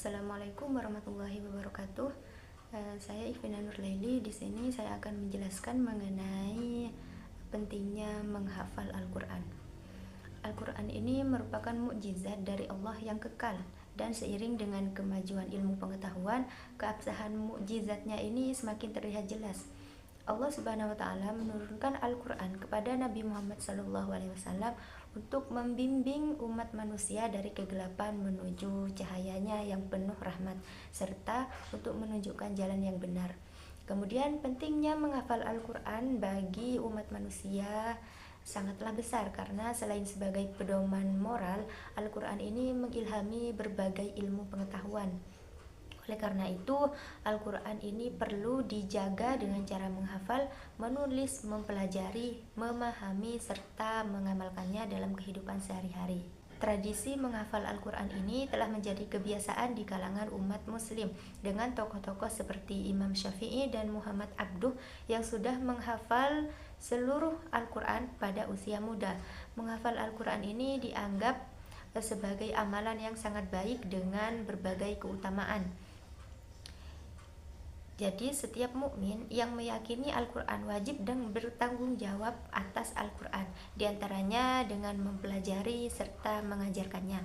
Assalamualaikum warahmatullahi wabarakatuh. Saya Ivina Nurlaili. Di sini saya akan menjelaskan mengenai pentingnya menghafal Al-Quran. Al-Quran ini merupakan mukjizat dari Allah yang kekal, dan seiring dengan kemajuan ilmu pengetahuan, keabsahan mukjizatnya ini semakin terlihat jelas. Allah Subhanahu wa taala menurunkan Al-Qur'an kepada Nabi Muhammad SAW untuk membimbing umat manusia dari kegelapan menuju cahayanya yang penuh rahmat, serta untuk menunjukkan jalan yang benar. Kemudian pentingnya menghafal Al-Qur'an bagi umat manusia sangatlah besar, karena selain sebagai pedoman moral, Al-Qur'an ini mengilhami berbagai ilmu pengetahuan. Oleh karena itu, Al-Quran ini perlu dijaga dengan cara menghafal, menulis, mempelajari, memahami, serta mengamalkannya dalam kehidupan sehari-hari. Tradisi menghafal Al-Quran ini telah menjadi kebiasaan di kalangan umat muslim, dengan tokoh-tokoh seperti Imam Syafi'i dan Muhammad Abduh yang sudah menghafal seluruh Al-Quran pada usia muda. Menghafal Al-Quran ini dianggap sebagai amalan yang sangat baik dengan berbagai keutamaan. Jadi setiap mukmin yang meyakini Al-Quran wajib dan bertanggung jawab atas Al-Quran, diantaranya dengan mempelajari serta mengajarkannya.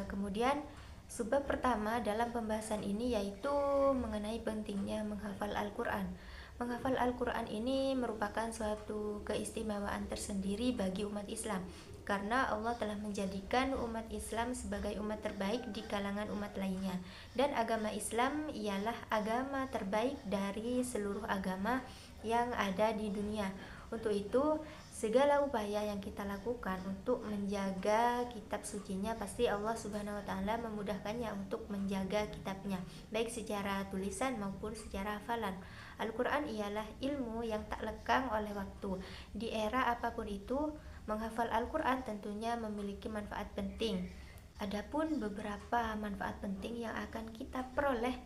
Kemudian subbab pertama dalam pembahasan ini yaitu mengenai pentingnya menghafal Al-Quran. Menghafal Al-Quran ini merupakan suatu keistimewaan tersendiri bagi umat Islam, karena Allah telah menjadikan umat Islam sebagai umat terbaik di kalangan umat lainnya, dan agama Islam ialah agama terbaik dari seluruh agama yang ada di dunia. Untuk itu, segala upaya yang kita lakukan untuk menjaga kitab sucinya, pasti Allah Subhanahu wa taala memudahkannya untuk menjaga kitabnya, baik secara tulisan maupun secara hafalan. Al-Quran ialah ilmu yang tak lekang oleh waktu. Di era apapun itu, menghafal Al-Quran tentunya memiliki manfaat penting. Adapun beberapa manfaat penting yang akan kita peroleh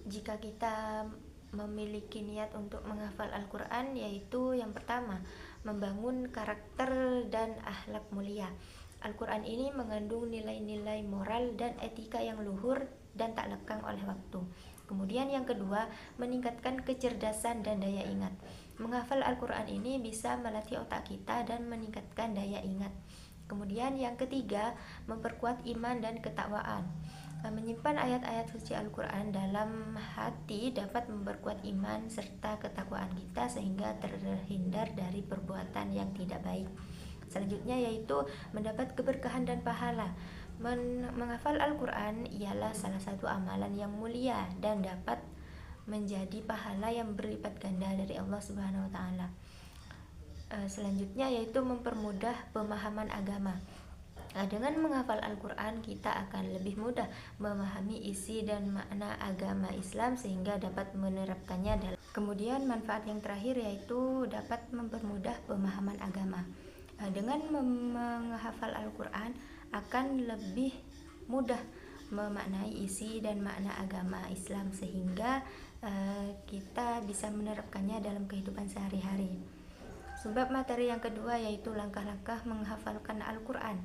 jika kita memiliki niat untuk menghafal Al-Quran, yaitu yang pertama, membangun karakter dan akhlak mulia. Al-Quran ini mengandung nilai-nilai moral dan etika yang luhur dan tak lekang oleh waktu. Kemudian yang kedua, meningkatkan kecerdasan dan daya ingat. Menghafal Al-Quran ini bisa melatih otak kita dan meningkatkan daya ingat. Kemudian yang ketiga, memperkuat iman dan ketakwaan. Menyimpan ayat-ayat suci Al-Quran dalam hati dapat memperkuat iman serta ketakwaan kita, sehingga terhindar dari perbuatan yang tidak baik. Selanjutnya yaitu mendapat keberkahan dan pahala. Menghafal Al-Quran ialah salah satu amalan yang mulia dan dapat menjadi pahala yang berlipat ganda dari Allah Subhanahu wa taala. Selanjutnya yaitu mempermudah pemahaman agama. Dengan menghafal Al-Quran, kita akan lebih mudah memahami isi dan makna agama Islam, sehingga dapat menerapkannya dalam. Kemudian manfaat yang terakhir yaitu dapat mempermudah pemahaman agama. Dengan menghafal Al-Quran akan lebih mudah memaknai isi dan makna agama Islam, sehingga kita bisa menerapkannya dalam kehidupan sehari-hari. Sebab materi yang kedua yaitu langkah-langkah menghafalkan Al-Quran.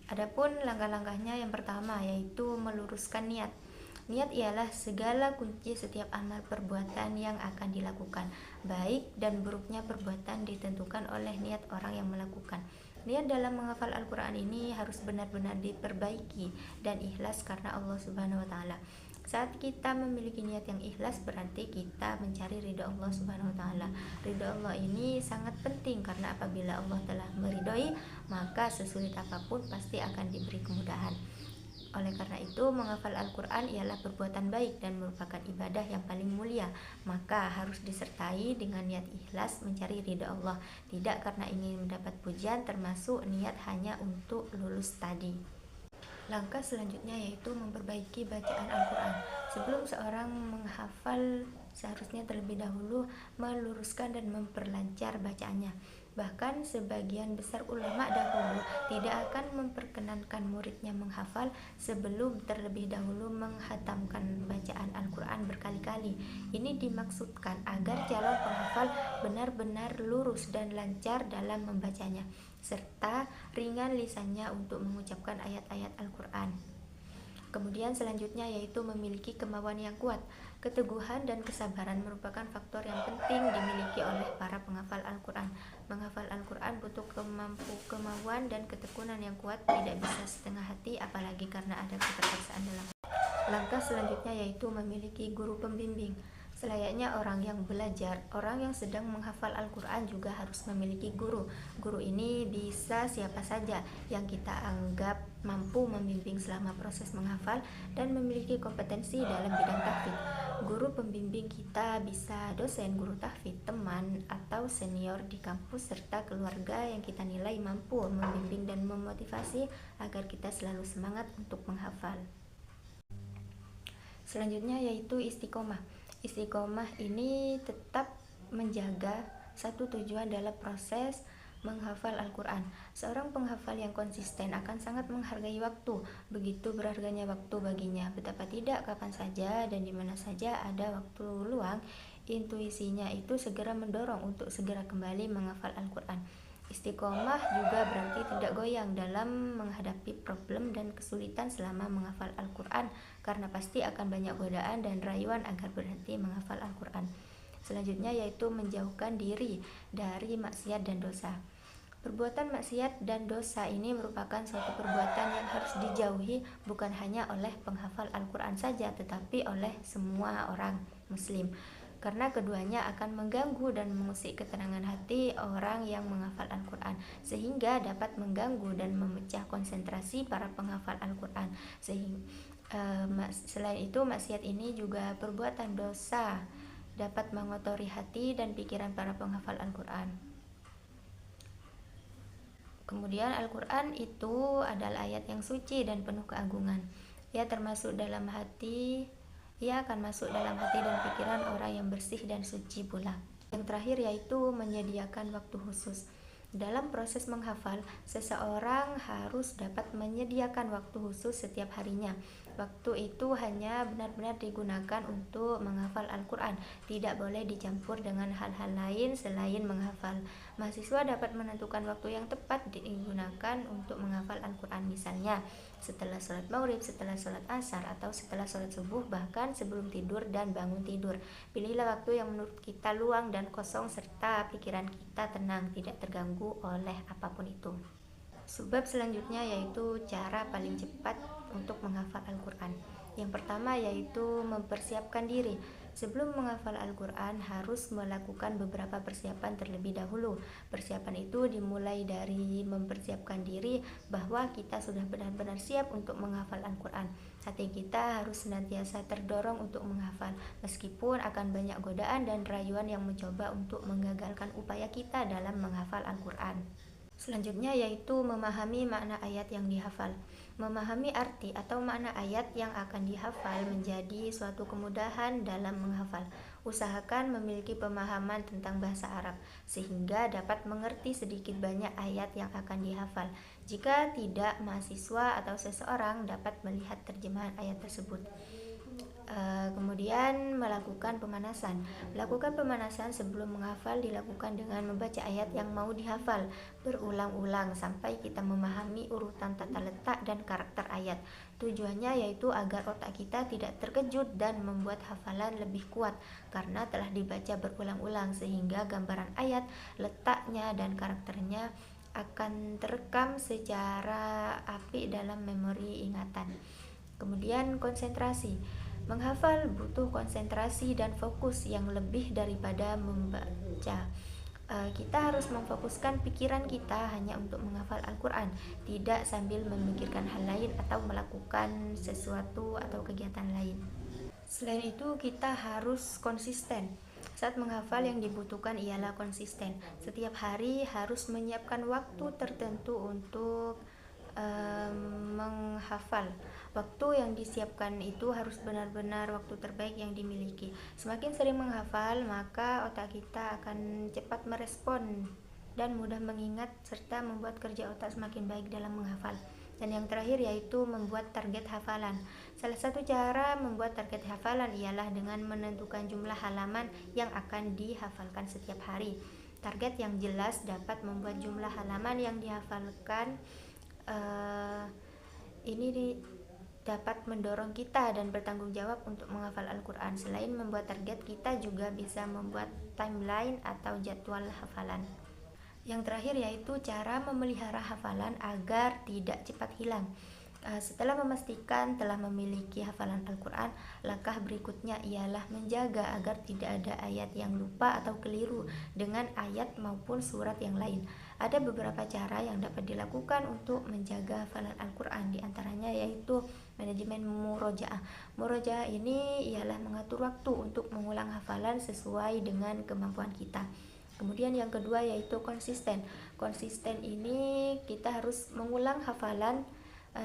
Adapun langkah-langkahnya, yang pertama yaitu meluruskan niat. Niat ialah segala kunci setiap amal perbuatan yang akan dilakukan. Baik dan buruknya perbuatan ditentukan oleh niat orang yang melakukan. Niat dalam menghafal Al-Quran ini harus benar-benar diperbaiki dan ikhlas karena Allah Subhanahu wa taala. Saat kita memiliki niat yang ikhlas, berarti kita mencari ridha Allah Subhanahu wa taala. Ridha Allah ini sangat penting, karena apabila Allah telah meridhoi, maka sesulit apapun pasti akan diberi kemudahan. Oleh karena itu, menghafal Al-Quran ialah perbuatan baik dan merupakan ibadah yang paling mulia, maka harus disertai dengan niat ikhlas mencari ridha Allah, tidak karena ingin mendapat pujian, termasuk niat hanya untuk lulus tadi. Langkah selanjutnya yaitu memperbaiki bacaan Al-Quran. Sebelum seorang menghafal, seharusnya terlebih dahulu meluruskan dan memperlancar bacaannya. Bahkan sebagian besar ulama dahulu tidak akan memperkenankan muridnya menghafal sebelum terlebih dahulu menghatamkan bacaan Al-Quran berkali-kali. Ini dimaksudkan agar calon penghafal benar-benar lurus dan lancar dalam membacanya, serta ringan lisannya untuk mengucapkan ayat-ayat Al-Quran. Kemudian selanjutnya yaitu memiliki kemauan yang kuat. Keteguhan dan kesabaran merupakan faktor yang penting dimiliki oleh para penghafal Al-Quran. Menghafal Al-Quran butuh kemauan dan ketekunan yang kuat, tidak bisa setengah hati, apalagi karena ada keterpaksaan dalam. Langkah selanjutnya yaitu memiliki guru pembimbing. Selayaknya orang yang belajar, orang yang sedang menghafal Al-Quran juga harus memiliki guru. Guru ini bisa siapa saja yang kita anggap mampu membimbing selama proses menghafal dan memiliki kompetensi dalam bidang tahfidz. Guru pembimbing kita bisa dosen, guru tahfidz, teman, atau senior di kampus, serta keluarga yang kita nilai mampu membimbing dan memotivasi agar kita selalu semangat untuk menghafal. Selanjutnya yaitu istiqomah. Istiqomah ini tetap menjaga satu tujuan dalam proses menghafal Al-Quran. Seorang penghafal yang konsisten akan sangat menghargai waktu. Begitu berharganya waktu baginya. Betapa tidak, kapan saja dan di mana saja ada waktu luang, intuisinya itu segera mendorong untuk segera kembali menghafal Al-Quran. Istiqomah juga berarti tidak goyang dalam menghadapi problem dan kesulitan selama menghafal Al-Quran, karena pasti akan banyak godaan dan rayuan agar berhenti menghafal Al-Quran. Selanjutnya yaitu menjauhkan diri dari maksiat dan dosa. Perbuatan maksiat dan dosa ini merupakan suatu perbuatan yang harus dijauhi, bukan hanya oleh penghafal Al-Quran saja, tetapi oleh semua orang Muslim, karena keduanya akan mengganggu dan mengusik ketenangan hati orang yang menghafal Al-Quran, sehingga dapat mengganggu dan memecah konsentrasi para penghafal Al-Quran. Selain itu, maksiat ini juga perbuatan dosa, dapat mengotori hati dan pikiran para penghafal Al-Quran. Kemudian Al-Quran itu adalah ayat yang suci dan penuh keagungan. Ia akan masuk dalam hati dan pikiran orang yang bersih dan suci pula. Yang terakhir yaitu menyediakan waktu khusus. Dalam proses menghafal, seseorang harus dapat menyediakan waktu khusus setiap harinya. Waktu itu hanya benar-benar digunakan untuk menghafal Al-Quran, tidak boleh dicampur dengan hal-hal lain selain menghafal. Mahasiswa dapat menentukan waktu yang tepat digunakan untuk menghafal Al-Quran, misalnya setelah sholat maghrib, setelah sholat asar, atau setelah sholat subuh, bahkan sebelum tidur dan bangun tidur. Pilihlah waktu yang menurut kita luang dan kosong, serta pikiran kita tenang, tidak terganggu oleh apapun itu. Sebab selanjutnya yaitu cara paling cepat untuk menghafal Al-Quran. Yang pertama yaitu mempersiapkan diri. Sebelum menghafal Al-Quran harus melakukan beberapa persiapan terlebih dahulu. Persiapan itu dimulai dari mempersiapkan diri bahwa kita sudah benar-benar siap untuk menghafal Al-Quran. Hati kita harus senantiasa terdorong untuk menghafal, meskipun akan banyak godaan dan rayuan yang mencoba untuk menggagalkan upaya kita dalam menghafal Al-Quran. Selanjutnya yaitu memahami makna ayat yang dihafal. Memahami arti atau makna ayat yang akan dihafal menjadi suatu kemudahan dalam menghafal. Usahakan memiliki pemahaman tentang bahasa Arab sehingga dapat mengerti sedikit banyak ayat yang akan dihafal. Jika tidak, mahasiswa atau seseorang dapat melihat terjemahan ayat tersebut. Kemudian melakukan pemanasan. Melakukan pemanasan sebelum menghafal dilakukan dengan membaca ayat yang mau dihafal berulang-ulang sampai kita memahami urutan tata letak dan karakter ayat. Tujuannya yaitu agar otak kita tidak terkejut dan membuat hafalan lebih kuat karena telah dibaca berulang-ulang, sehingga gambaran ayat, letaknya dan karakternya akan terekam secara apik dalam memori ingatan. Kemudian konsentrasi. Menghafal butuh konsentrasi dan fokus yang lebih daripada membaca. Kita harus memfokuskan pikiran kita hanya untuk menghafal Al-Quran, tidak sambil memikirkan hal lain atau melakukan sesuatu atau kegiatan lain. Selain itu, kita harus konsisten. Saat menghafal yang dibutuhkan ialah konsisten. Setiap hari harus menyiapkan waktu tertentu untuk menghafal. Waktu yang disiapkan itu harus benar-benar waktu terbaik yang dimiliki. Semakin sering menghafal, maka otak kita akan cepat merespon dan mudah mengingat serta membuat kerja otak semakin baik dalam menghafal. Dan yang terakhir yaitu membuat target hafalan. Salah satu cara membuat target hafalan ialah dengan menentukan jumlah halaman yang akan dihafalkan setiap hari. Target yang jelas dapat membuat jumlah halaman yang dihafalkan dapat mendorong kita dan bertanggung jawab untuk menghafal Al-Quran. Selain membuat target, kita juga bisa membuat timeline atau jadwal hafalan. Yang terakhir yaitu cara memelihara hafalan agar tidak cepat hilang. Setelah memastikan telah memiliki hafalan Al-Quran, langkah berikutnya ialah menjaga agar tidak ada ayat yang lupa atau keliru dengan ayat maupun surat yang lain. Ada beberapa cara yang dapat dilakukan untuk menjaga hafalan Al-Quran, diantaranya yaitu manajemen murojaah. Murojaah ini ialah mengatur waktu untuk mengulang hafalan sesuai dengan kemampuan kita. Kemudian yang kedua yaitu konsisten. Konsisten ini kita harus mengulang hafalan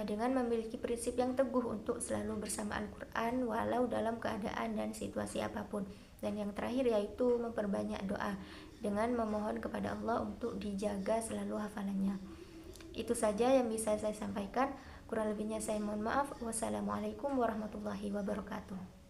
dengan memiliki prinsip yang teguh untuk selalu bersama Al-Quran walau dalam keadaan dan situasi apapun. Dan yang terakhir yaitu memperbanyak doa dengan memohon kepada Allah untuk dijaga selalu hafalannya. Itu saja yang bisa saya sampaikan. Kurang lebihnya saya mohon maaf. Wassalamualaikum warahmatullahi wabarakatuh.